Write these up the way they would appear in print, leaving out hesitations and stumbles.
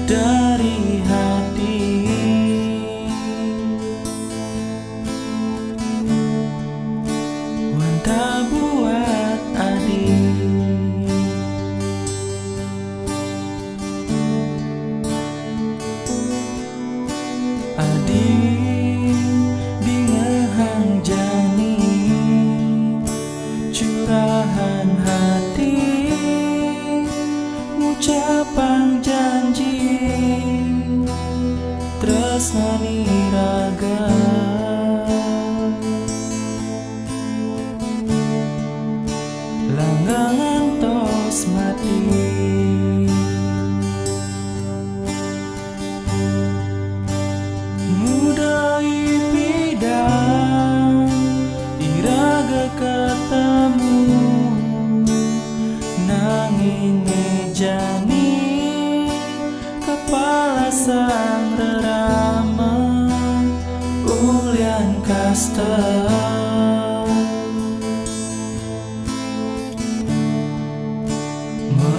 dari hati. Wanta buat adik, adik dingehang jani curahan hati, ucapan janji tresnani raga. Langgangan tos mati, mudai pidang iraga ketemu, nanging ngejani kepala sang rerama ulian kasta.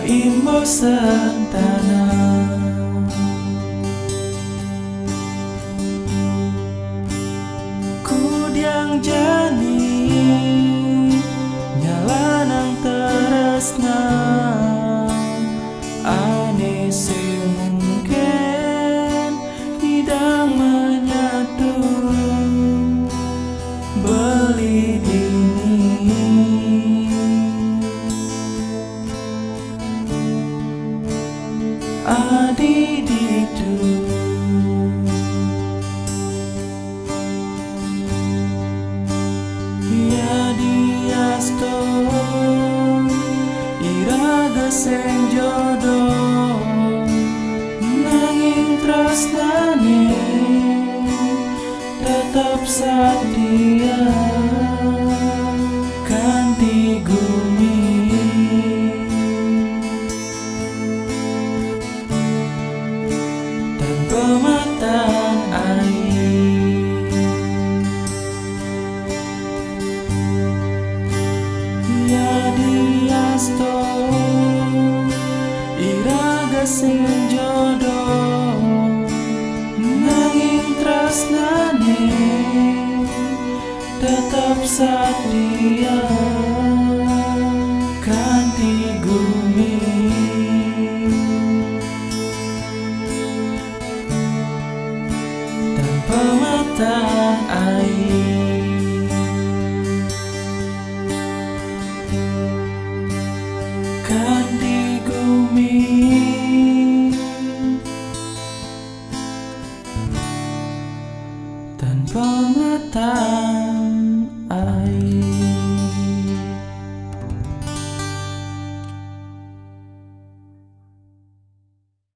Imbo sentana kudiang jani nyalanang teresna ane semungkin tidak menyatu beli dini. Adi ditu ya diasto iraga sing jodoh, nanging tresnane tetap setia kanthi gumi. Pematang air ya diasto iraga sing jodoh, nanging tresnane tetap setia